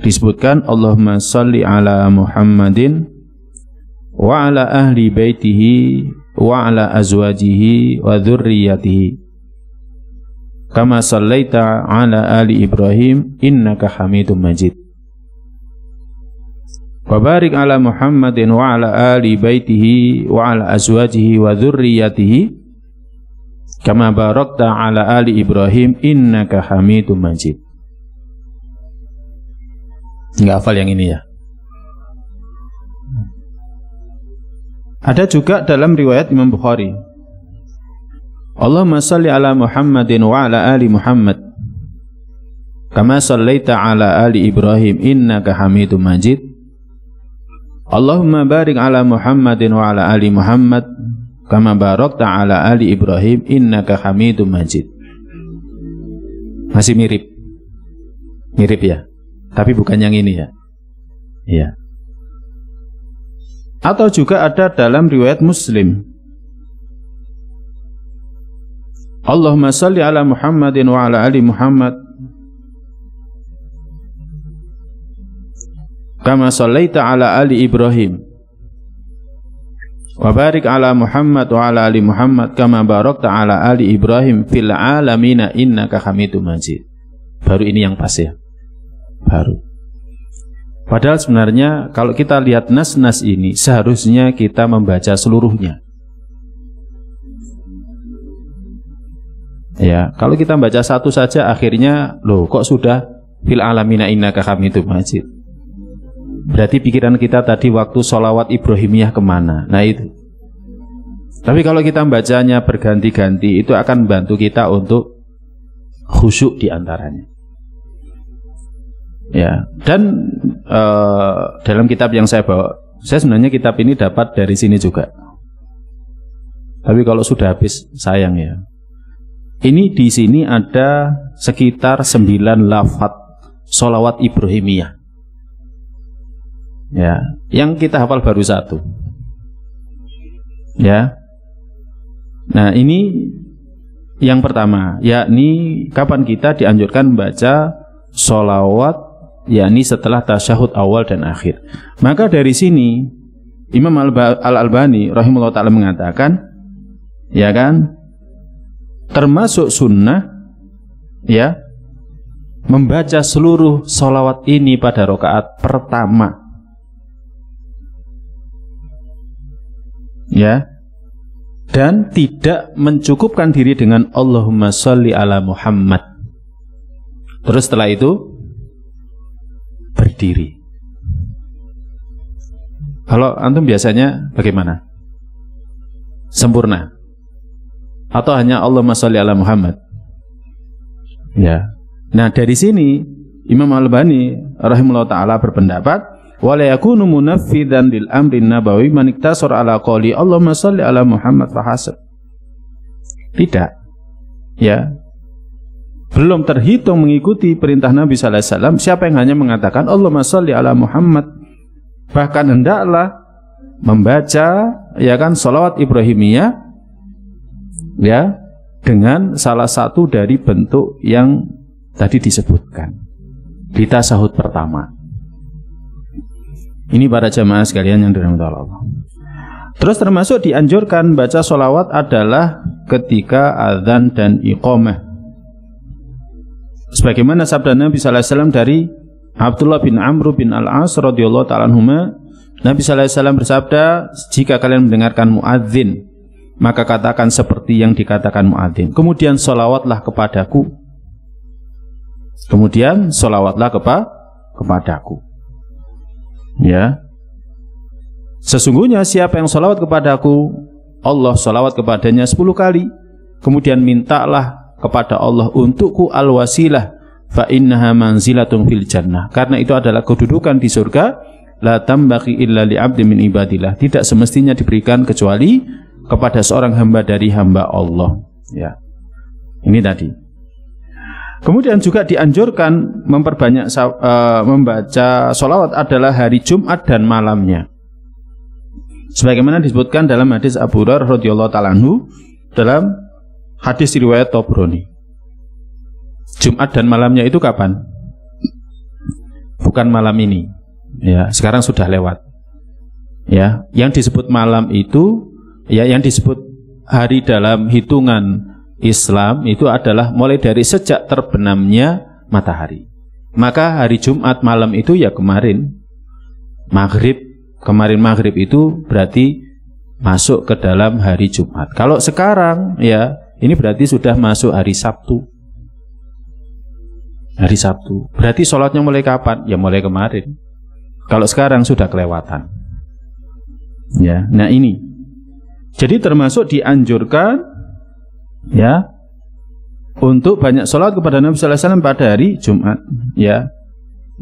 disebutkan Allahumma shalli ala Muhammadin wa ala ahli baitihi wa ala azwajihi wa dzurriyyatihi kama shallaita ala ali Ibrahim innaka Hamidum Majid wa barik ala Muhammadin wa ala ali baitihi wa ala azwajihi wa dzurriyyatihi kama barakta ala ali Ibrahim innaka Hamidum Majid. Nggak hafal yang ini ya. Ada juga dalam riwayat Imam Bukhari Allahumma salli ala Muhammadin wa ala ali Muhammad kama sallaita ala ali Ibrahim innaka Hamidum Majid. Allahumma barik ala Muhammadin wa ala ali Muhammad kama barakta ala ali Ibrahim innaka Hamidum Majid. Masih mirip. Mirip ya. Tapi bukan yang ini ya. Iya. Atau juga ada dalam riwayat Muslim. Allahumma salli ala Muhammadin wa ala ali Muhammad kama sallaita ala ali Ibrahim wa barik ala Muhammad wa ala ali Muhammad kama barakta ala ali Ibrahim fil alamina innaka Hamidum Majid. Baru ini yang pas ya. Baru. Padahal sebenarnya kalau kita lihat nas-nas ini seharusnya kita membaca seluruhnya. Ya, kalau kita baca satu saja akhirnya loh kok sudah fil alamina innaka Hamidum Majid. Berarti pikiran kita tadi waktu sholawat Ibrahimiyah kemana? Nah itu. Tapi kalau kita bacanya berganti-ganti itu akan membantu kita untuk khusyuk di antaranya. Ya, dan dalam kitab yang saya bawa, saya sebenarnya kitab ini dapat dari sini juga. Tapi kalau sudah habis sayang ya. Ini di sini ada sekitar 9 lafaz sholawat Ibrahimiyah. Ya, yang kita hafal baru 1. Ya. Nah, ini yang pertama, yakni kapan kita dianjurkan membaca sholawat, yakni setelah tasyahud awal dan akhir. Maka dari sini Imam Al-Albani rahimahullah ta'ala mengatakan, ya kan, termasuk sunnah ya membaca seluruh sholawat ini pada rakaat pertama ya, dan tidak mencukupkan diri dengan Allahumma sholli ala Muhammad. Terus setelah itu berdiri. Kalau antum biasanya bagaimana? Sempurna atau hanya Allahumma sholli ala Muhammad? Ya. Nah, dari sini Imam Al-Albani rahimahullah taala berpendapat wala yakunu munaffidan lil amri nabawi man iktasar ala qouli Allahumma sholli ala Muhammad fahasab. Tidak. Ya. Belum terhitung mengikuti perintah Nabi sallallahu alaihi wasallam siapa yang hanya mengatakan Allahumma sholli ala Muhammad. Bahkan hendaklah membaca ya kan sholawat Ibrahimiyah ya dengan salah satu dari bentuk yang tadi disebutkan di tasyahud pertama. Ini para jamaah sekalian yang dirahmati Allah. Terus termasuk dianjurkan baca sholawat adalah ketika azan dan iqamah. Sebagaimana sabda Nabi sallallahu alaihi wasallam dari Abdullah bin Amr bin Al-As radhiyallahu ta'ala anhuma, Nabi sallallahu alaihi wasallam bersabda, jika kalian mendengarkan muadzin maka katakan seperti yang dikatakan muadzin. Kemudian sholawatlah kepadaku. Kemudian sholawatlah kepadaku. Ya. Sesungguhnya siapa yang sholawat kepadaku, Allah sholawat kepadanya 10 kali. Kemudian mintalah kepada Allah untukku al-wasilah fa innaha manzilatun fil jannah. Karena itu adalah kedudukan di surga. La tambaqi illa li 'abdin min ibadillah. Tidak semestinya diberikan kecuali kepada seorang hamba dari hamba Allah. Ya. Ini tadi. Kemudian juga dianjurkan memperbanyak membaca sholawat adalah hari Jumat dan malamnya. Sebagaimana disebutkan dalam hadis Abu Hurairah radhiyallahu ta'ala anhu dalam hadis riwayat Tabrani. Jumat dan malamnya itu kapan? Bukan malam ini. Ya, sekarang sudah lewat. Ya, yang disebut malam itu ya, yang disebut hari dalam hitungan Islam itu adalah mulai dari sejak terbenamnya matahari. Maka hari Jumat malam itu ya kemarin maghrib. Kemarin maghrib itu berarti masuk ke dalam hari Jumat. Kalau sekarang ya ini berarti sudah masuk hari Sabtu. Hari Sabtu. Berarti sholatnya mulai kapan? Ya mulai kemarin. Kalau sekarang sudah kelewatan. Ya, nah ini. Jadi termasuk dianjurkan Ya, untuk banyak sholat kepada Nabi sallallahu alaihi wasallam pada hari Jumat. Ya,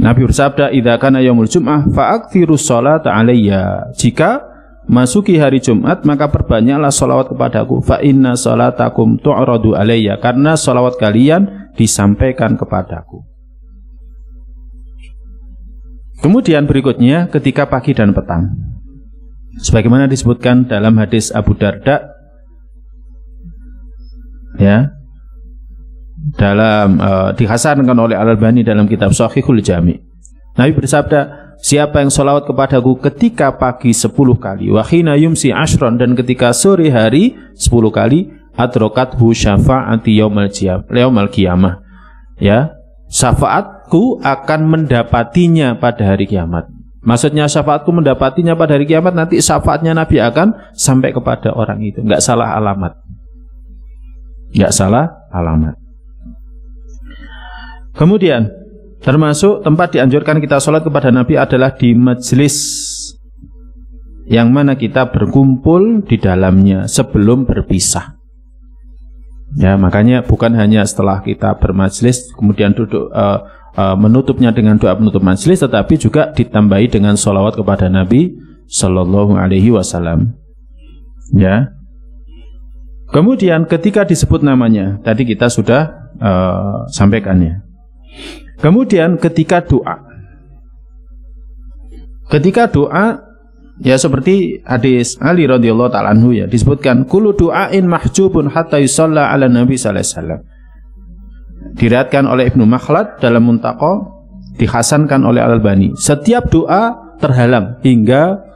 Nabi bersabda, "Idza kana yaumul jum'ah fa'aktsirus sholata 'alayya." Jika masuki hari Jumat, maka perbanyaklah sholawat kepadaku. Fa inna sholatakum tu'radu 'alayya, karena sholawat kalian disampaikan kepadaku. Kemudian berikutnya ketika pagi dan petang, sebagaimana disebutkan dalam hadis Abu Darda, ya, dalam dihasankan oleh Al-Albani dalam kitab Shahihul Jami'. Nabi bersabda, siapa yang sholawat kepadaku ketika pagi 10 kali, wa hina yumsi ashron, dan ketika sore hari 10 kali, adrokathu syafa'ati yaumal qiyamah. Ya, syafaatku akan mendapatinya pada hari kiamat. Maksudnya syafaatku mendapatinya pada hari kiamat, nanti syafaatnya Nabi akan sampai kepada orang itu. Enggak salah alamat. Enggak salah alamat. Kemudian termasuk tempat dianjurkan kita sholat kepada Nabi adalah di majelis yang mana kita berkumpul di dalamnya sebelum berpisah. Ya, makanya bukan hanya setelah kita bermajelis kemudian duduk menutupnya dengan doa penutup majelis, tetapi juga ditambahi dengan sholawat kepada Nabi Sallallahu Alaihi Wasallam. Ya. Kemudian ketika disebut namanya, tadi kita sudah sampaikannya. Kemudian ketika doa, ya seperti hadis Ali radhiyallahu ta'ala anhu, ya disebutkan kullu du'ain mahjubun hatta yusalla ala nabi sallallahu alaihi wasallam. Diriwayatkan oleh Ibnu Makhlad dalam Muntaqa, dihasankan oleh Al-Albani. Setiap doa terhalang hingga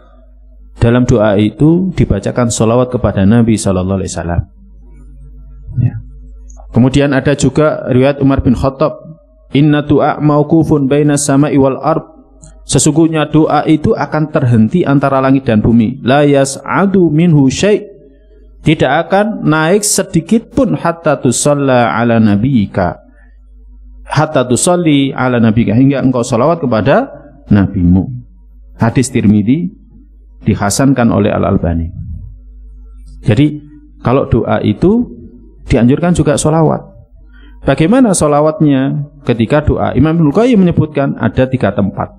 dalam doa itu dibacakan sholawat kepada Nabi sallallahu alaihi wasallam. Ya. Kemudian ada juga riwayat Umar bin Khattab, inna du'a mauqufun bainas sama'i wal ard. Sesungguhnya doa itu akan terhenti antara langit dan bumi. La yas'adu minhu syai'. Tidak akan naik sedikit pun hatta tusalla ala nabiyyika. Hatta tusalli ala nabiyyika, hingga engkau salawat kepada nabimu. Hadis Tirmidzi dihasankan oleh Al-Albani. Jadi kalau doa itu dianjurkan juga sholawat. Bagaimana sholawatnya ketika doa? Imam Ibnu Qayyim menyebutkan ada 3 tempat.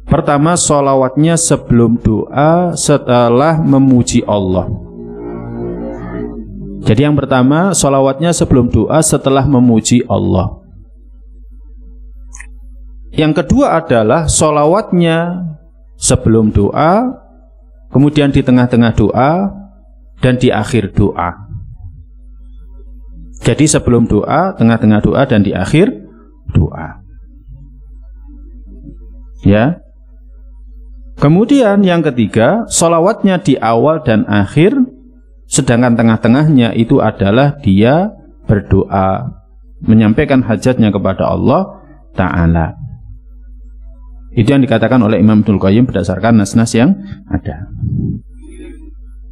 Pertama, sholawatnya sebelum doa setelah memuji Allah. Jadi yang pertama, sholawatnya sebelum doa setelah memuji Allah. Yang kedua adalah sholawatnya sebelum doa, kemudian di tengah-tengah doa, dan di akhir doa. Jadi sebelum doa, tengah-tengah doa, dan di akhir doa. Ya. Kemudian yang ketiga, sholawatnya di awal dan akhir, sedangkan tengah-tengahnya itu adalah dia berdoa, menyampaikan hajatnya kepada Allah Ta'ala. Itu yang dikatakan oleh Imam Ibnu Qayyim berdasarkan nas-nas yang ada.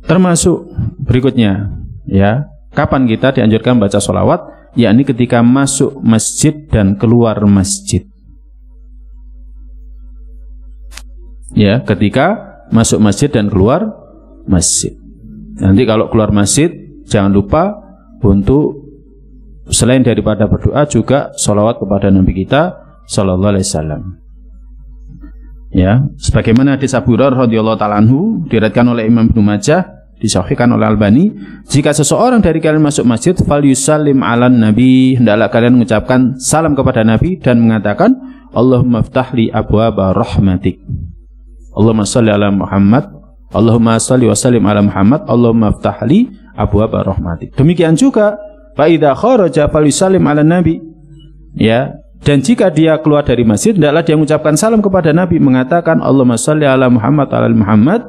Termasuk berikutnya, ya, kapan kita dianjurkan baca sholawat, yakni ketika masuk masjid dan keluar masjid. Ya, ketika masuk masjid dan keluar masjid. Nanti kalau keluar masjid, jangan lupa untuk selain daripada berdoa juga sholawat kepada Nabi kita Sallallahu Alaihi Wasallam. Ya, sebagaimana hadis Abu Hurairah radhiyallahu ta'ala anhu diriwayatkan oleh Imam Ibnu Majah, disahihkan oleh Albani, jika seseorang dari kalian masuk masjid, fal yusallim 'alan nabi, hendaklah kalian mengucapkan salam kepada Nabi dan mengatakan, Allahumma ftahli abwaaba rahmatik. Allahumma shalli ala Muhammad, Allahumma shalli wa sallim ala Muhammad, Allahumma ftahli abwaaba rahmatik. Demikian juga fa idza kharaja falyusallim ala nabi. Ya, dan jika dia keluar dari masjid, hendaklah dia mengucapkan salam kepada Nabi, mengatakan Allahumma shalli ala Muhammad ala Muhammad.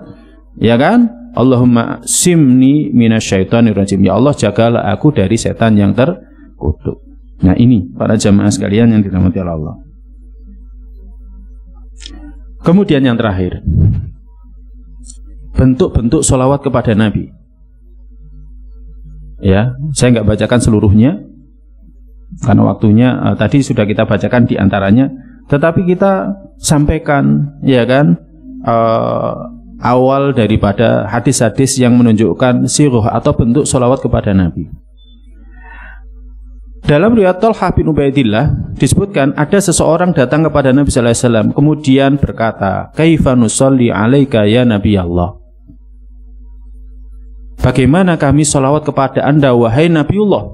Ya kan? Allahumma simni minasyaitonir rajim. Ya Allah, jagalah aku dari setan yang terkutuk. Nah, ini para jamaah sekalian yang dirahmati Allah. Kemudian yang terakhir, bentuk-bentuk sholawat kepada Nabi. Ya, saya nggak bacakan seluruhnya karena waktunya tadi sudah kita bacakan di antaranya, tetapi kita sampaikan, ya kan, awal daripada hadis-hadis yang menunjukkan sirah atau bentuk sholawat kepada Nabi. Dalam riwayat Thalhah bin Ubaidillah disebutkan ada seseorang datang kepada Nabi sallallahu alaihi wasallam kemudian berkata, "Kaifa nusalli 'alaika ya Nabi Allah?" Bagaimana kami salawat kepada Anda wahai Nabiullah?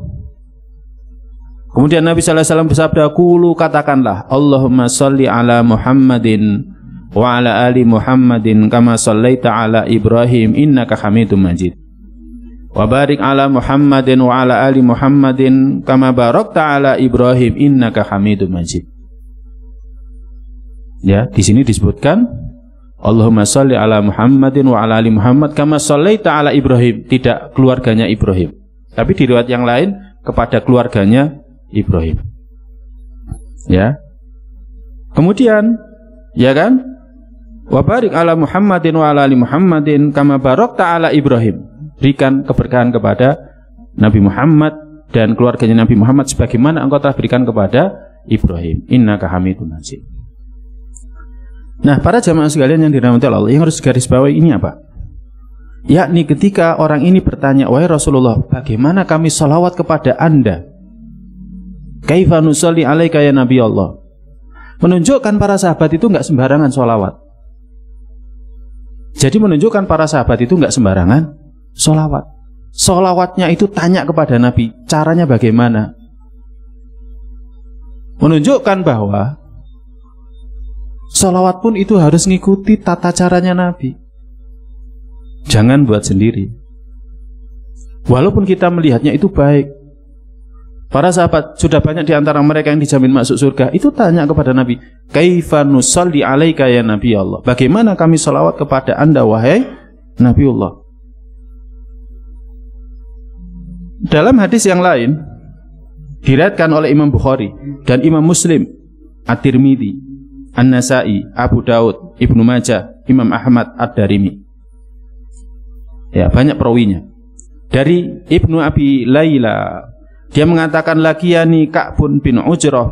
Kemudian Nabi sallallahu alaihi wasallam bersabda, "Qulu, katakanlah, Allahumma shalli ala Muhammadin wa ala ali Muhammadin kama shallaita ala Ibrahim innaka Hamidum Majid. Wa barik ala Muhammadin wa ala ali Muhammadin kama barakta ala Ibrahim innaka Hamidum Majid." Ya, di sini disebutkan Allahumma shalli ala Muhammadin wa ala ali Muhammad kama shallaita ala Ibrahim, tidak keluarganya Ibrahim. Tapi di riwayat yang lain kepada keluarganya Ibrahim. Ya. Kemudian, ya kan? Wa barik ala Muhammadin wa ala ali Muhammadin kama barakta ala Ibrahim. Berikan keberkahan kepada Nabi Muhammad dan keluarganya Nabi Muhammad sebagaimana engkau telah berikan kepada Ibrahim. Innaka Hamidum Majid. Nah, para jamaah sekalian yang dirahmati Allah, yang harus garis bawahi ini apa? Yakni ketika orang ini bertanya, "Wahai Rasulullah, bagaimana kami salawat kepada Anda? Kaifa nusalli 'alaika ya Nabi Allah?" Menunjukkan para sahabat itu enggak sembarangan salawat. Jadi menunjukkan para sahabat itu enggak sembarangan salawat. Salawatnya itu tanya kepada Nabi, caranya bagaimana? Menunjukkan bahwa salawat pun itu harus mengikuti tata caranya Nabi. Jangan buat sendiri. Walaupun kita melihatnya itu baik. Para sahabat, sudah banyak di antara mereka yang dijamin masuk surga, itu tanya kepada Nabi, "Kaifa nusalli 'alaika ya Nabi Allah?" Bagaimana kami salawat kepada Anda wahai Nabiullah? Dalam hadis yang lain diriwayatkan oleh Imam Bukhari dan Imam Muslim, At-Tirmidzi, An-Nasai, Abu Daud, Ibnu Majah, Imam Ahmad, Ad-Darimi. Ya, banyak perawinya. Dari Ibnu Abi Layla, dia mengatakan, "Laqiyani Ka'b bin Ujrah."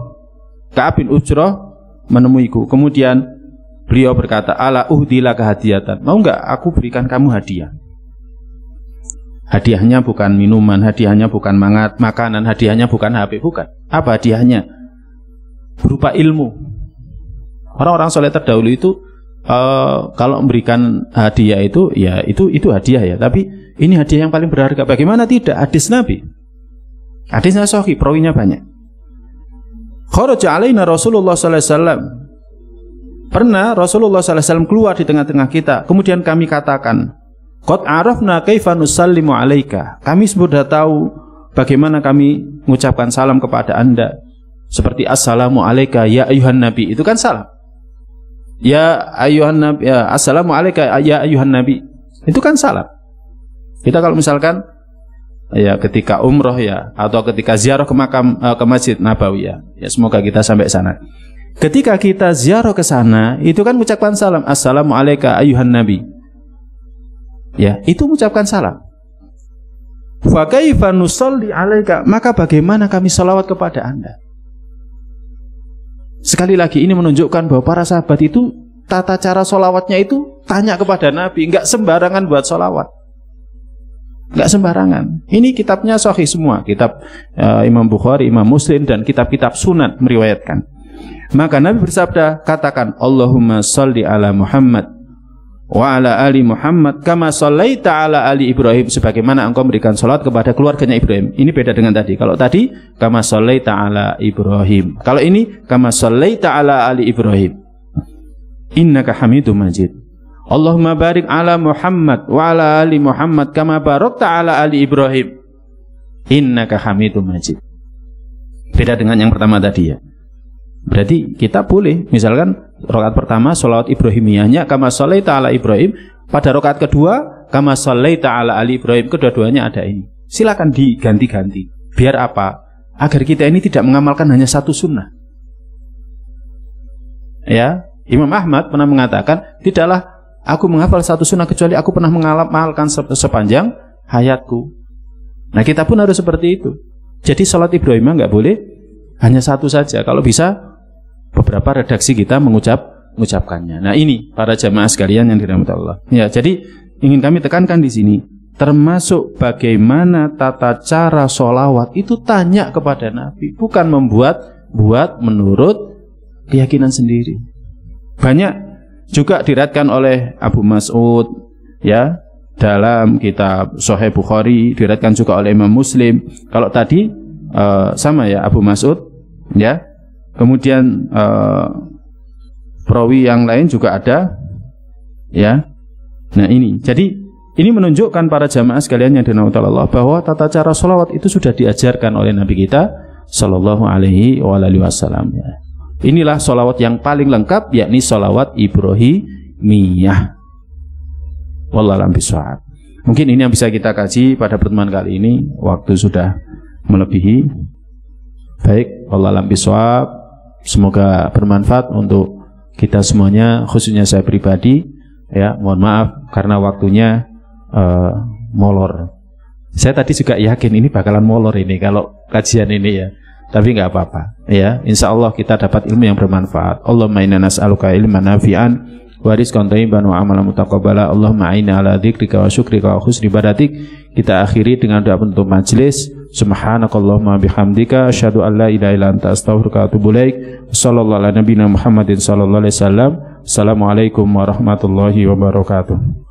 Ka'b bin Ujrah menemuiku. Kemudian beliau berkata, "Ala uhdilaka hadiyatan." Mau enggak aku berikan kamu hadiah? Hadiahnya bukan minuman, hadiahnya bukan makanan, hadiahnya bukan HP, bukan. Apa hadiahnya? Berupa ilmu. Orang-orang soleh terdahulu itu kalau memberikan hadiah itu, ya itu hadiah ya. Tapi ini hadiah yang paling berharga. Bagaimana tidak? Hadis Nabi. Hadisnya sahih, perawinya banyak. Kharaja alaina Rasulullah sallallahu alaihi wasallam. Pernah Rasulullah sallallahu alaihi wasallam keluar di tengah-tengah kita. Kemudian kami katakan, "Qad arafna kaifa nusallimu 'alaika." Kami sudah tahu bagaimana kami mengucapkan salam kepada Anda. Seperti assalamu alayka ya ayuhan nabi, itu kan salam. Ya ayuhan nabi, ya, assalamu alayka ya ayuhan nabi, itu kan salam. Kita kalau misalkan ya ketika umroh ya, atau ketika ziarah ke makam ke Masjid Nabawi ya, semoga kita sampai sana. Ketika kita ziarah ke sana, itu kan mengucapkan salam, assalamu alayka ayuhan nabi. Ya, itu mengucapkan salam. Fa kaifa nusalli 'alaika, maka bagaimana kami salawat kepada Anda? Sekali lagi ini menunjukkan bahwa para sahabat itu tata cara solawatnya itu tanya kepada Nabi, nggak sembarangan buat solawat, nggak sembarangan. Ini kitabnya sahih semua, kitab Imam Bukhari, Imam Muslim dan kitab-kitab sunan meriwayatkan. Maka Nabi bersabda, katakan Allahumma shalli ala Muhammad wa ala ali Muhammad kama shallaita ala ali Ibrahim, sebagaimana engkau memberikan salat kepada keluarganya Ibrahim. Ini beda dengan tadi. Kalau tadi kama shallaita ala Ibrahim, kalau ini kama shallaita ala ali Ibrahim. Innaka Hamidum Majid. Allahumma barik ala Muhammad wa ala ali Muhammad kama barakta ala ali Ibrahim. Innaka Hamidum Majid. Beda dengan yang pertama tadi ya. Berarti kita boleh, misalkan rakaat pertama sholawat Ibrahimiyahnya kama shallaita ala Ibrahim, pada rakaat kedua kama shallaita ala ali Ibrahim, kedua-duanya ada ini. Silakan diganti-ganti. Biar apa? Agar kita ini tidak mengamalkan hanya satu sunnah. Ya, Imam Ahmad pernah mengatakan, tidaklah aku menghafal satu sunnah kecuali aku pernah mengamalkan sepanjang hayatku. Nah, kita pun harus seperti itu. Jadi sholat Ibrahimiyah nggak boleh hanya satu saja. Kalau bisa beberapa redaksi kita mengucapkannya. Nah, ini para jamaah sekalian yang dirahmati Allah. Ya, jadi ingin kami tekankan di sini, termasuk bagaimana tata cara sholawat itu tanya kepada Nabi, bukan membuat menurut keyakinan sendiri. Banyak juga diriwayatkan oleh Abu Mas'ud ya dalam kitab Sahih Bukhari, diriwayatkan juga oleh Imam Muslim. Kalau tadi sama ya Abu Mas'ud ya. Kemudian perawi yang lain juga ada ya. Nah ini, jadi ini menunjukkan para jamaah sekalian yang dirahmati Allah bahwa tata cara sholawat itu sudah diajarkan oleh Nabi kita Sallallahu Alaihi Wasallam ya. Inilah sholawat yang paling lengkap, yakni sholawat Ibrahimiyah. Wallahu a'lam bishawab. Mungkin ini yang bisa kita kaji pada pertemuan kali ini. Waktu sudah melebihi. Baik, wallahu a'lam bishawab. Semoga bermanfaat untuk kita semuanya, khususnya saya pribadi. Ya, mohon maaf karena waktunya molor. Saya tadi juga yakin ini bakalan molor ini kalau kajian ini ya. Tapi nggak apa-apa. Ya, insya Allah kita dapat ilmu yang bermanfaat. Allahumma inna nas'aluka ilman nafi'an wa rizqan thayyiban wa amalan mutaqabbala. Allahumma a'inna ala dzikrika wa syukrika wa husni ibadatik. Kita akhiri dengan doa penutup majelis. Subhanakallahumma bihamdika asyhadu an la ilaha illa anta astaghfiruka wa atubu ilaik. Sallallahu ala nabiyina Muhammadin sallallahu alaihi wasallam. Assalamualaikum warahmatullahi wabarakatuh.